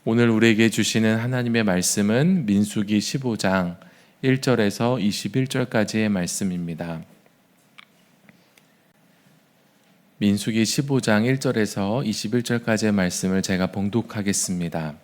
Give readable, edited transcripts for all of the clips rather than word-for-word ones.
오늘 우리에게 주시는 하나님의 말씀은 민수기 15장 1절에서 21절까지의 말씀입니다. 민수기 15장 1절에서 21절까지의 말씀을 제가 봉독하겠습니다.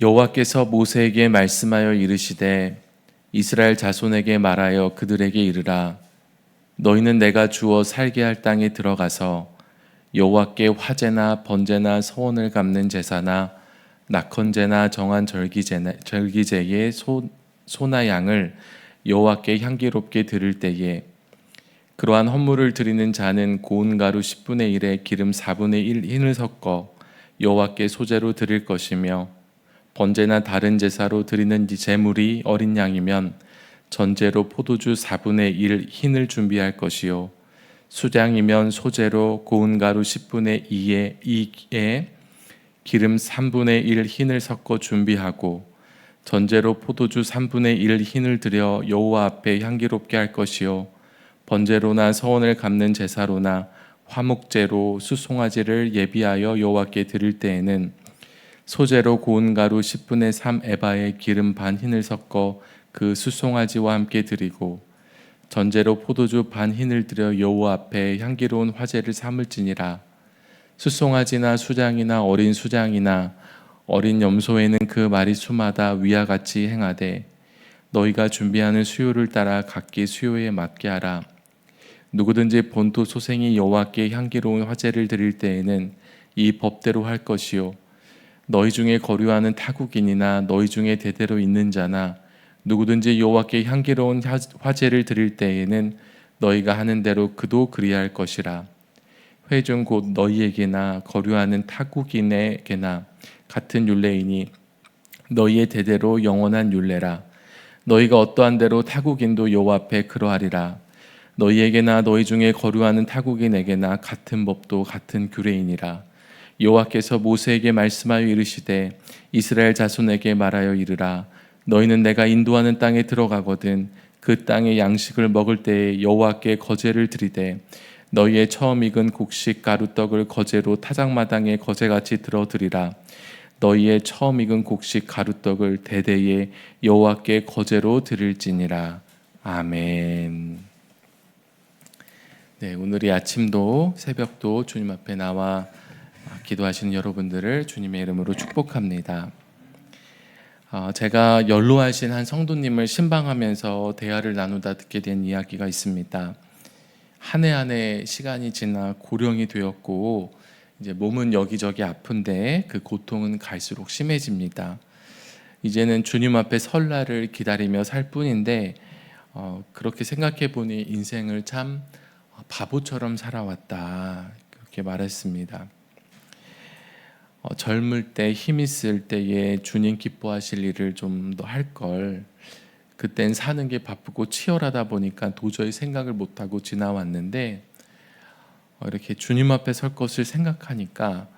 여호와께서 모세에게 말씀하여 이르시되 이스라엘 자손에게 말하여 그들에게 이르라. 너희는 내가 주어 살게 할 땅에 들어가서 여호와께 화제나 번제나 서원을 갚는 제사나 낙헌제나 정한 절기제의 소나 양을 여호와께 향기롭게 드릴 때에 그러한 헌물을 드리는 자는 고운 가루 10분의 1에 기름 4분의 1 흰을 섞어 여호와께 소제로 드릴 것이며 번제나 다른 제사로 드리는 제물이 어린 양이면 전제로 포도주 4분의 1 흰을 준비할 것이요 수량이면 소제로 고운 가루 10분의 2에 기름 3분의 1 흰을 섞어 준비하고 전제로 포도주 3분의 1 흰을 드려 여호와 앞에 향기롭게 할 것이요 번제로나 서원을 갚는 제사로나 화목제로 수송아지를 예비하여 여호와께 드릴 때에는 소제로 고운 가루 10분의 3 에바에 기름 반 흰을 섞어 그 수송아지와 함께 드리고 전제로 포도주 반 흰을 들여 여호와 앞에 향기로운 화제를 삼을지니라. 수송아지나 수장이나 어린 수장이나 어린 염소에는 그 마리수마다 위와 같이 행하되 너희가 준비하는 수요를 따라 각기 수요에 맞게 하라. 누구든지 본토 소생이 여호와께 향기로운 화제를 드릴 때에는 이 법대로 할 것이요 너희 중에 거류하는 타국인이나 너희 중에 대대로 있는 자나 누구든지 여호와께 향기로운 화제를 드릴 때에는 너희가 하는 대로 그도 그리할 것이라. 회중 곧 너희에게나 거류하는 타국인에게나 같은 율례이니 너희의 대대로 영원한 율례라. 너희가 어떠한 대로 타국인도 여호와 앞에 그러하리라. 너희에게나 너희 중에 거류하는 타국인에게나 같은 법도 같은 규례이니라. 여호와께서 모세에게 말씀하여 이르시되 이스라엘 자손에게 말하여 이르라. 너희는 내가 인도하는 땅에 들어가거든 그 땅의 양식을 먹을 때에 여호와께 거제를 드리되 너희의 처음 익은 곡식 가루떡을 거제로 타작마당에 거제같이 들어드리라. 너희의 처음 익은 곡식 가루떡을 대대에 여호와께 거제로 드릴지니라. 아멘. 네, 오늘 이 아침도 새벽도 주님 앞에 나와 기도하시는 여러분들을 주님의 이름으로 축복합니다. 제가 연로하신 한 성도님을 신방하면서 대화를 나누다 듣게 된 이야기가 있습니다. 한 해 한 해 시간이 지나 고령이 되었고 이제 몸은 여기저기 아픈데 그 고통은 갈수록 심해집니다. 이제는 주님 앞에 설날을 기다리며 살 뿐인데 그렇게 생각해 보니 인생을 참 바보처럼 살아왔다 그렇게 말했습니다. 젊을 때 힘 있을 때에 주님 기뻐하실 일을 좀 더 할 걸. 그땐 사는 게 바쁘고 치열하다 보니까 도저히 생각을 못하고 지나왔는데 이렇게 주님 앞에 설 것을 생각하니까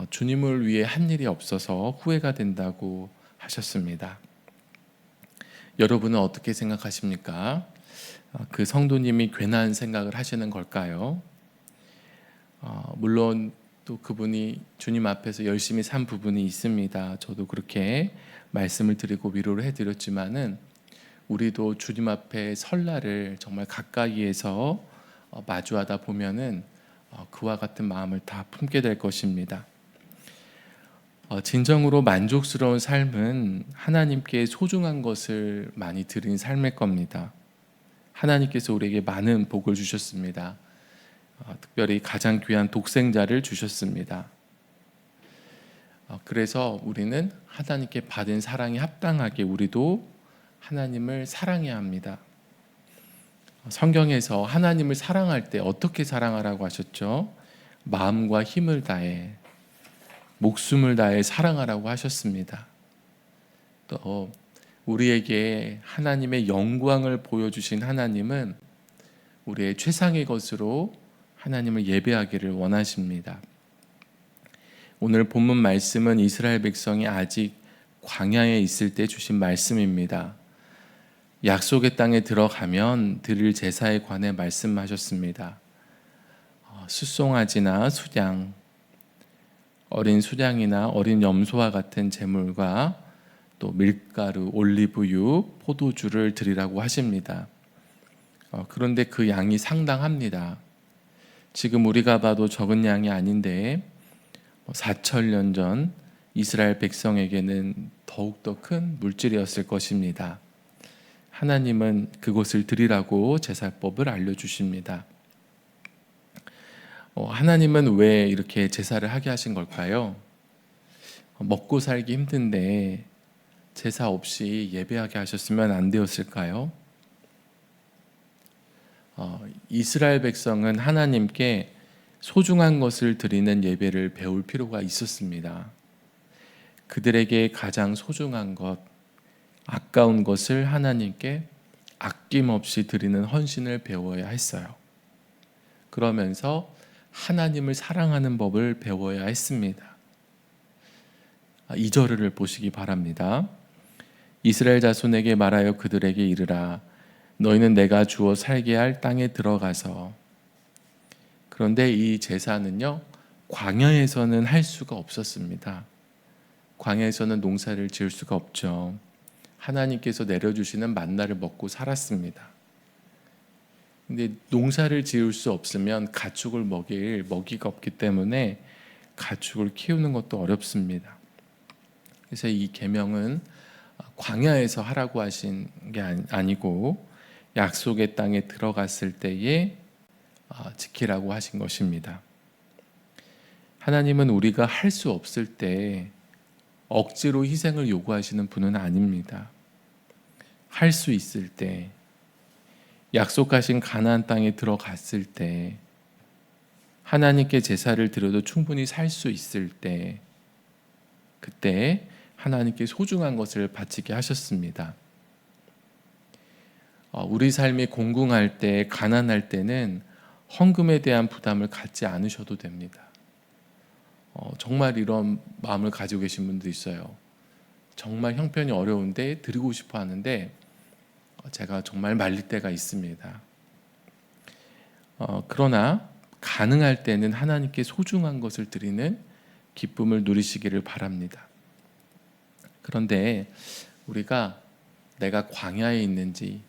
주님을 위해 한 일이 없어서 후회가 된다고 하셨습니다. 여러분은 어떻게 생각하십니까? 그 성도님이 괜한 생각을 하시는 걸까요? 물론 또 그분이 주님 앞에서 열심히 산 부분이 있습니다. 저도 그렇게 말씀을 드리고 위로를 해드렸지만은 우리도 주님 앞에 설날을 정말 가까이에서 마주하다 보면은 그와 같은 마음을 다 품게 될 것입니다. 진정으로 만족스러운 삶은 하나님께 소중한 것을 많이 드린 삶일 겁니다. 하나님께서 우리에게 많은 복을 주셨습니다. 특별히 가장 귀한 독생자를 주셨습니다. 그래서 우리는 하나님께 받은 사랑에 합당하게 우리도 하나님을 사랑해야 합니다. 성경에서 하나님을 사랑할 때 어떻게 사랑하라고 하셨죠? 마음과 힘을 다해 목숨을 다해 사랑하라고 하셨습니다. 또 우리에게 하나님의 영광을 보여주신 하나님은 우리의 최상의 것으로 하나님을 예배하기를 원하십니다. 오늘 본문 말씀은 이스라엘 백성이 아직 광야에 있을 때 주신 말씀입니다. 약속의 땅에 들어가면 드릴 제사에 관해 말씀하셨습니다. 수송아지나 수양, 어린 수량이나 어린 염소와 같은 제물과 또 밀가루, 올리브유, 포도주를 드리라고 하십니다. 그런데 그 양이 상당합니다. 지금 우리가 봐도 적은 양이 아닌데 4천년 전 이스라엘 백성에게는 더욱더 큰 물질이었을 것입니다. 하나님은 그것을 드리라고 제사법을 알려주십니다. 하나님은 왜 이렇게 제사를 하게 하신 걸까요? 먹고 살기 힘든데 제사 없이 예배하게 하셨으면 안 되었을까요? 이스라엘 백성은 하나님께 소중한 것을 드리는 예배를 배울 필요가 있었습니다. 그들에게 가장 소중한 것, 아까운 것을 하나님께 아낌없이 드리는 헌신을 배워야 했어요. 그러면서 하나님을 사랑하는 법을 배워야 했습니다. 2절을 보시기 바랍니다. 이스라엘 자손에게 말하여 그들에게 이르라. 너희는 내가 주어 살게 할 땅에 들어가서. 그런데 이 제사는요, 광야에서는 할 수가 없었습니다. 광야에서는 농사를 지을 수가 없죠. 하나님께서 내려주시는 만나를 먹고 살았습니다. 근데 농사를 지을 수 없으면 가축을 먹일 먹이가 없기 때문에 가축을 키우는 것도 어렵습니다. 그래서 이 계명은 광야에서 하라고 하신 게 아니고 약속의 땅에 들어갔을 때에 지키라고 하신 것입니다. 하나님은 우리가 할 수 없을 때 억지로 희생을 요구하시는 분은 아닙니다. 할 수 있을 때, 약속하신 가나안 땅에 들어갔을 때, 하나님께 제사를 드려도 충분히 살 수 있을 때, 그때 하나님께 소중한 것을 바치게 하셨습니다. 우리 삶이 공궁할 때, 가난할 때는 헌금에 대한 부담을 갖지 않으셔도 됩니다. 정말 이런 마음을 가지고 계신 분도 있어요. 정말 형편이 어려운데 드리고 싶어 하는데 제가 정말 말릴 때가 있습니다. 그러나 가능할 때는 하나님께 소중한 것을 드리는 기쁨을 누리시기를 바랍니다. 그런데 우리가 내가 광야에 있는지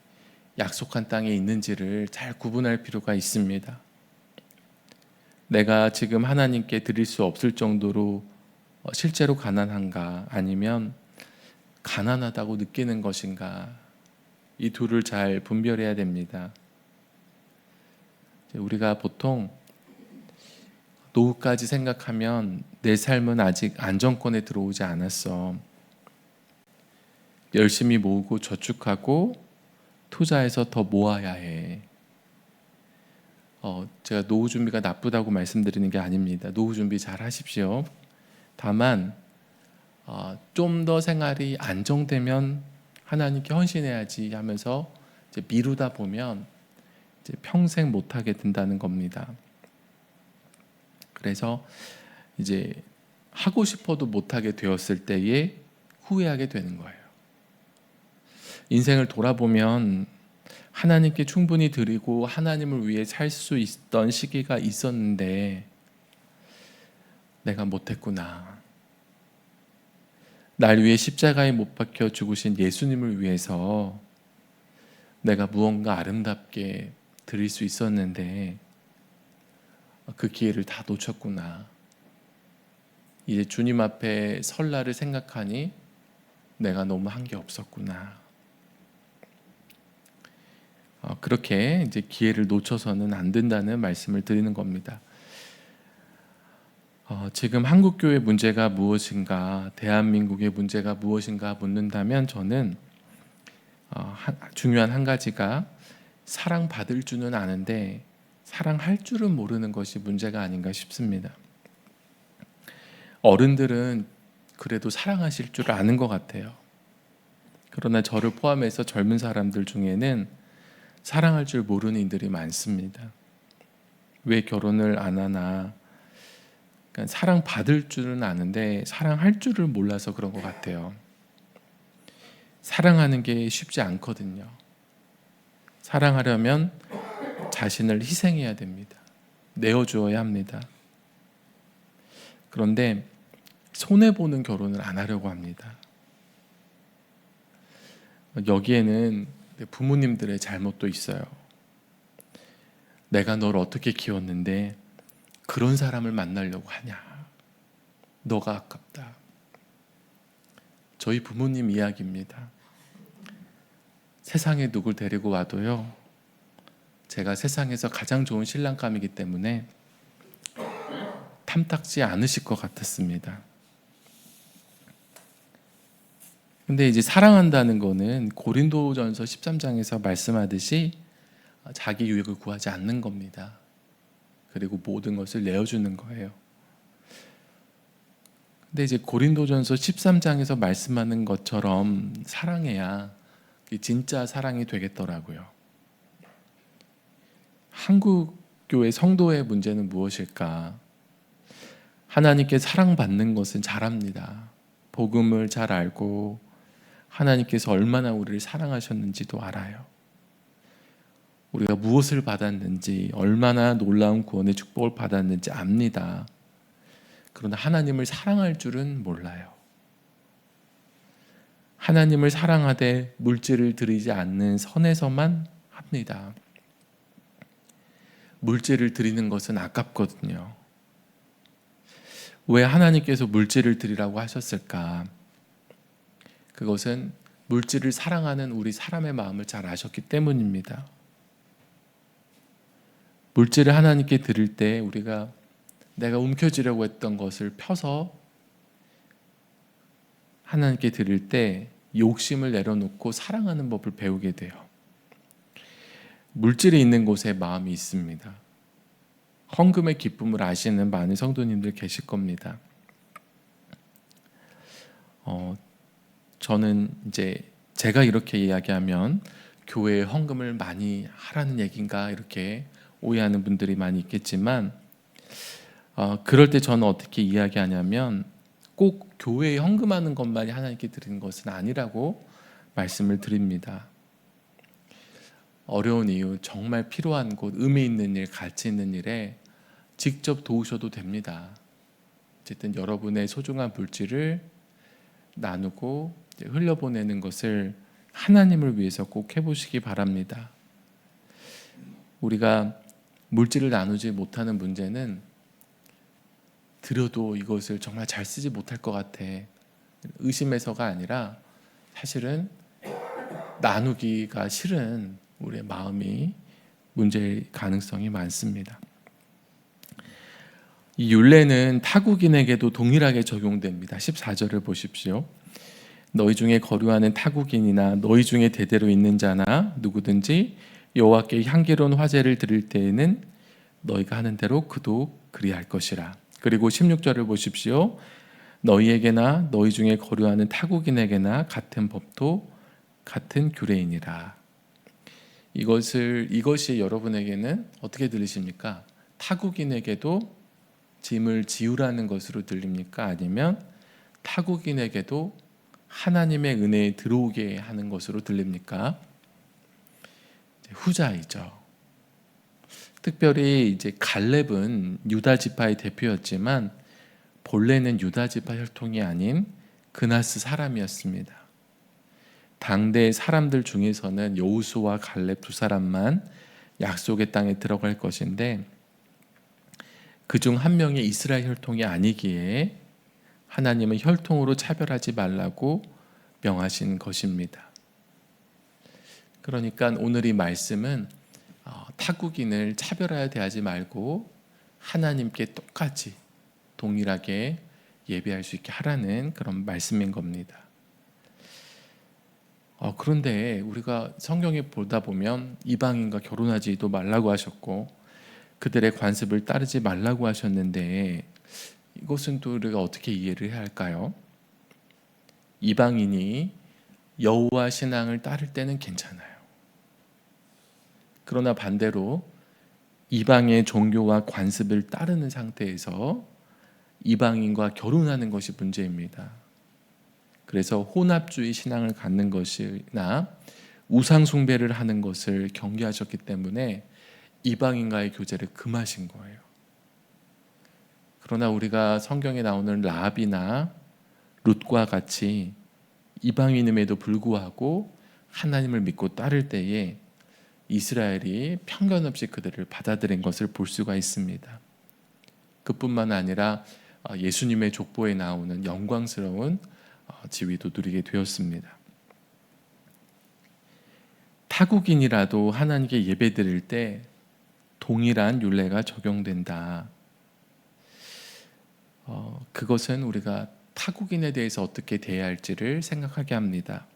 약속한 땅에 있는지를 잘 구분할 필요가 있습니다. 내가 지금 하나님께 드릴 수 없을 정도로 실제로 가난한가, 아니면 가난하다고 느끼는 것인가, 이 둘을 잘 분별해야 됩니다. 우리가 보통 노후까지 생각하면 내 삶은 아직 안정권에 들어오지 않았어. 열심히 모으고 저축하고 투자해서 더 모아야 해. 제가 노후 준비가 나쁘다고 말씀드리는 게 아닙니다. 노후 준비 잘 하십시오. 다만 좀 더 생활이 안정되면 하나님께 헌신해야지 하면서 이제 미루다 보면 이제 평생 못하게 된다는 겁니다. 그래서 이제 하고 싶어도 못하게 되었을 때에 후회하게 되는 거예요. 인생을 돌아보면 하나님께 충분히 드리고 하나님을 위해 살 수 있던 시기가 있었는데 내가 못했구나. 날 위해 십자가에 못 박혀 죽으신 예수님을 위해서 내가 무언가 아름답게 드릴 수 있었는데 그 기회를 다 놓쳤구나. 이제 주님 앞에 설 날을 생각하니 내가 너무 한 게 없었구나. 그렇게 이제 기회를 놓쳐서는 안 된다는 말씀을 드리는 겁니다. 지금 한국교회 문제가 무엇인가, 대한민국의 문제가 무엇인가 묻는다면 저는 중요한 한 가지가 사랑받을 줄은 아는데 사랑할 줄은 모르는 것이 문제가 아닌가 싶습니다. 어른들은 그래도 사랑하실 줄 아는 것 같아요. 그러나 저를 포함해서 젊은 사람들 중에는 사랑할 줄 모르는 이들이 많습니다. 왜 결혼을 안 하나? 그러니까 사랑받을 줄은 아는데 사랑할 줄을 몰라서 그런 것 같아요. 사랑하는 게 쉽지 않거든요. 사랑하려면 자신을 희생해야 됩니다. 내어주어야 합니다. 그런데 손해보는 결혼을 안 하려고 합니다. 여기에는 부모님들의 잘못도 있어요. 내가 널 어떻게 키웠는데 그런 사람을 만나려고 하냐. 너가 아깝다. 저희 부모님 이야기입니다. 세상에 누굴 데리고 와도요, 제가 세상에서 가장 좋은 신랑감이기 때문에 탐탁지 않으실 것 같았습니다. 근데 이제 사랑한다는 거는 고린도전서 13장에서 말씀하듯이 자기 유익을 구하지 않는 겁니다. 그리고 모든 것을 내어주는 거예요. 근데 이제 고린도전서 13장에서 말씀하는 것처럼 사랑해야 진짜 사랑이 되겠더라고요. 한국 교회 성도의 문제는 무엇일까? 하나님께 사랑받는 것은 잘합니다. 복음을 잘 알고 하나님께서 얼마나 우리를 사랑하셨는지도 알아요. 우리가 무엇을 받았는지, 얼마나 놀라운 구원의 축복을 받았는지 압니다. 그러나 하나님을 사랑할 줄은 몰라요. 하나님을 사랑하되 물질을 드리지 않는 선에서만 합니다. 물질을 드리는 것은 아깝거든요. 왜 하나님께서 물질을 드리라고 하셨을까? 그것은 물질을 사랑하는 우리 사람의 마음을 잘 아셨기 때문입니다. 물질을 하나님께 드릴 때 우리가 내가 움켜쥐려고 했던 것을 펴서 하나님께 드릴 때 욕심을 내려놓고 사랑하는 법을 배우게 돼요. 물질이 있는 곳에 마음이 있습니다. 헌금의 기쁨을 아시는 많은 성도님들 계실 겁니다. 저는 이제 제가 이렇게 이야기하면 교회에 헌금을 많이 하라는 얘기인가 이렇게 오해하는 분들이 많이 있겠지만 그럴 때 저는 어떻게 이야기하냐면 꼭 교회에 헌금하는 것만이 하나님께 드리는 것은 아니라고 말씀을 드립니다. 어려운 이유, 정말 필요한 곳, 의미 있는 일, 가치 있는 일에 직접 도우셔도 됩니다. 어쨌든 여러분의 소중한 물질을 나누고 흘려보내는 것을 하나님을 위해서 꼭 해보시기 바랍니다. 우리가 물질을 나누지 못하는 문제는 드려도 이것을 정말 잘 쓰지 못할 것 같아 의심해서가 아니라 사실은 나누기가 싫은 우리의 마음이 문제일 가능성이 많습니다. 이 율례는 타국인에게도 동일하게 적용됩니다. 14절을 보십시오. 너희 중에 거류하는 타국인이나 너희 중에 대대로 있는 자나 누구든지 여호와께 향기로운 화제를 드릴 때에는 너희가 하는 대로 그도 그리할 것이라. 그리고 16절을 보십시오. 너희에게나 너희 중에 거류하는 타국인에게나 같은 법도 같은 규례이니라. 이것이 여러분에게는 어떻게 들리십니까? 타국인에게도 짐을 지우라는 것으로 들립니까? 아니면 타국인에게도 하나님의 은혜에 들어오게 하는 것으로 들립니까? 후자이죠. 특별히 이제 갈렙은 유다 지파의 대표였지만 본래는 유다 지파 혈통이 아닌 그나스 사람이었습니다. 당대 사람들 중에서는 여호수와 갈렙 두 사람만 약속의 땅에 들어갈 것인데 그중 한 명이 이스라엘 혈통이 아니기에 하나님은 혈통으로 차별하지 말라고 명하신 것입니다. 그러니까 오늘 이 말씀은 타국인을 차별하여 대하지 말고 하나님께 똑같이 동일하게 예배할 수 있게 하라는 그런 말씀인 겁니다. 그런데 우리가 성경에 보다 보면 이방인과 결혼하지도 말라고 하셨고 그들의 관습을 따르지 말라고 하셨는데 이것은 또 우리가 어떻게 이해를 해야 할까요? 이방인이 여호와 신앙을 따를 때는 괜찮아요. 그러나 반대로 이방의 종교와 관습을 따르는 상태에서 이방인과 결혼하는 것이 문제입니다. 그래서 혼합주의 신앙을 갖는 것이나 우상 숭배를 하는 것을 경계하셨기 때문에 이방인과의 교제를 금하신 거예요. 그러나 우리가 성경에 나오는 라합이나 룻과 같이 이방인임에도 불구하고 하나님을 믿고 따를 때에 이스라엘이 편견 없이 그들을 받아들인 것을 볼 수가 있습니다. 그뿐만 아니라 예수님의 족보에 나오는 영광스러운 지위도 누리게 되었습니다. 타국인이라도 하나님께 예배드릴 때 동일한 율례가 적용된다. 그것은 우리가 타국인에 대해서 어떻게 대해야 할지를 생각하게 합니다.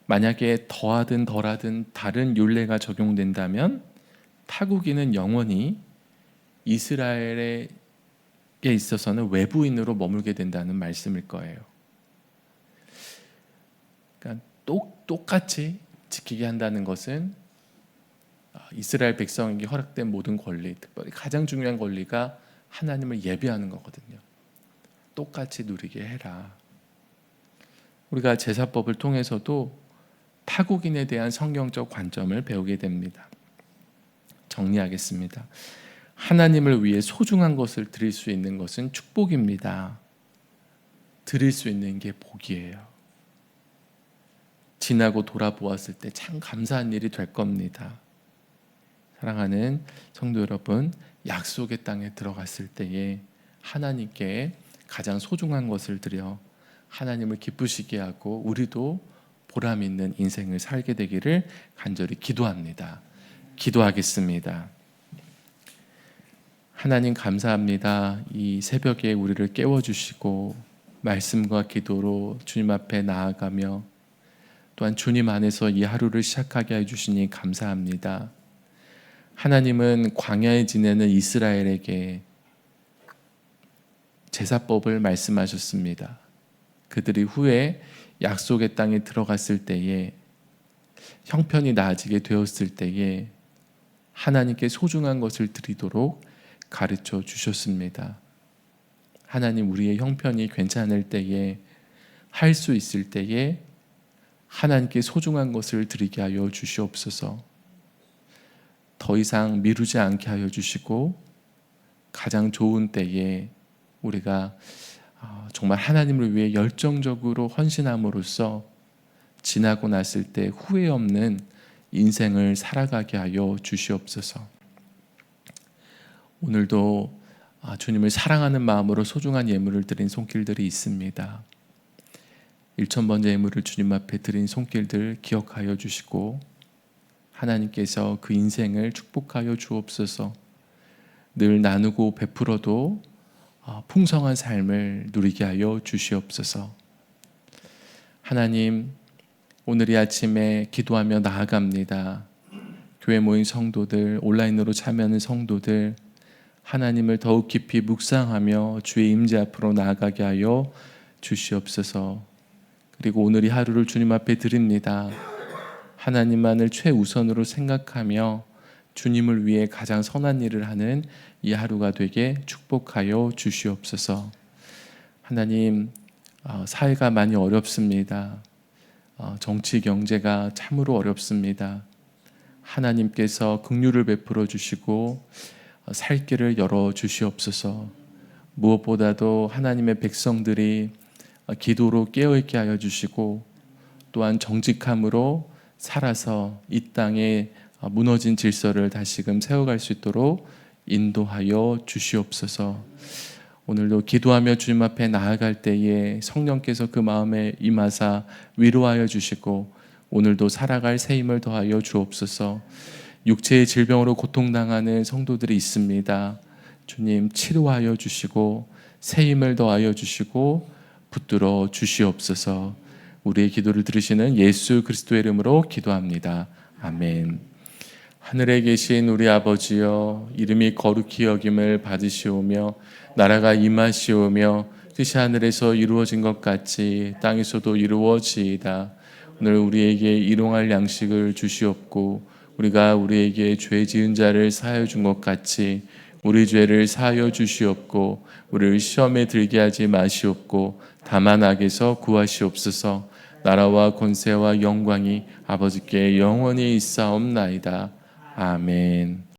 만약에 더하든 덜하든 다른 율례가 적용된다면 타국인은 영원히 이스라엘에 있어서는 외부인으로 머물게 된다는 말씀일 거예요. 그러니까 똑같이 지키게 한다는 것은 이스라엘 백성에게 허락된 모든 권리, 특별히 가장 중요한 권리가 하나님을 예배하는 거거든요. 똑같이 누리게 해라. 우리가 제사법을 통해서도 타국인에 대한 성경적 관점을 배우게 됩니다. 정리하겠습니다. 하나님을 위해 소중한 것을 드릴 수 있는 것은 축복입니다. 드릴 수 있는 게 복이에요. 지나고 돌아보았을 때 참 감사한 일이 될 겁니다. 사랑하는 성도 여러분, 약속의 땅에 들어갔을 때에 하나님께 가장 소중한 것을 드려 하나님을 기쁘시게 하고 우리도 보람 있는 인생을 살게 되기를 간절히 기도합니다. 기도하겠습니다. 하나님 감사합니다. 이 새벽에 우리를 깨워주시고 말씀과 기도로 주님 앞에 나아가며 또한 주님 안에서 이 하루를 시작하게 해주시니 감사합니다. 하나님은 광야에 지내는 이스라엘에게 제사법을 말씀하셨습니다. 그들이 후에 약속의 땅에 들어갔을 때에 형편이 나아지게 되었을 때에 하나님께 소중한 것을 드리도록 가르쳐 주셨습니다. 하나님, 우리의 형편이 괜찮을 때에 할 수 있을 때에 하나님께 소중한 것을 드리게 하여 주시옵소서. 더 이상 미루지 않게 하여 주시고 가장 좋은 때에 우리가 정말 하나님을 위해 열정적으로 헌신함으로써 지나고 났을 때 후회 없는 인생을 살아가게 하여 주시옵소서. 오늘도 주님을 사랑하는 마음으로 소중한 예물을 드린 손길들이 있습니다. 1,000번째 예물을 주님 앞에 드린 손길들 기억하여 주시고 하나님께서 그 인생을 축복하여 주옵소서. 늘 나누고 베풀어도 풍성한 삶을 누리게 하여 주시옵소서. 하나님, 오늘 이 아침에 기도하며 나아갑니다. 교회 모인 성도들, 온라인으로 참여하는 성도들, 하나님을 더욱 깊이 묵상하며 주의 임재 앞으로 나아가게 하여 주시옵소서. 그리고 오늘 이 하루를 주님 앞에 드립니다. 하나님만을 최우선으로 생각하며 주님을 위해 가장 선한 일을 하는 이 하루가 되게 축복하여 주시옵소서. 하나님, 사회가 많이 어렵습니다. 정치 경제가 참으로 어렵습니다. 하나님께서 긍휼을 베풀어 주시고 살 길을 열어 주시옵소서. 무엇보다도 하나님의 백성들이 기도로 깨어있게 하여 주시고 또한 정직함으로 살아서 이 땅에 무너진 질서를 다시금 세워갈 수 있도록 인도하여 주시옵소서. 오늘도 기도하며 주님 앞에 나아갈 때에 성령께서 그 마음에 임하사 위로하여 주시고 오늘도 살아갈 새 힘을 더하여 주옵소서. 육체의 질병으로 고통당하는 성도들이 있습니다. 주님, 치료하여 주시고 새 힘을 더하여 주시고 붙들어 주시옵소서. 우리의 기도를 들으시는 예수 그리스도의 이름으로 기도합니다. 아멘. 하늘에 계신 우리 아버지여, 이름이 거룩히 여김을 받으시오며 나라가 임하시오며 뜻이 하늘에서 이루어진 것 같이 땅에서도 이루어지이다. 오늘 우리에게 일용할 양식을 주시옵고 우리가 우리에게 죄 지은 자를 사하여 준 것 같이 우리 죄를 사하여 주시옵고 우리를 시험에 들게 하지 마시옵고 다만 악에서 구하시옵소서. 나라와 권세와 영광이 아버지께 영원히 있사옵나이다. 아멘.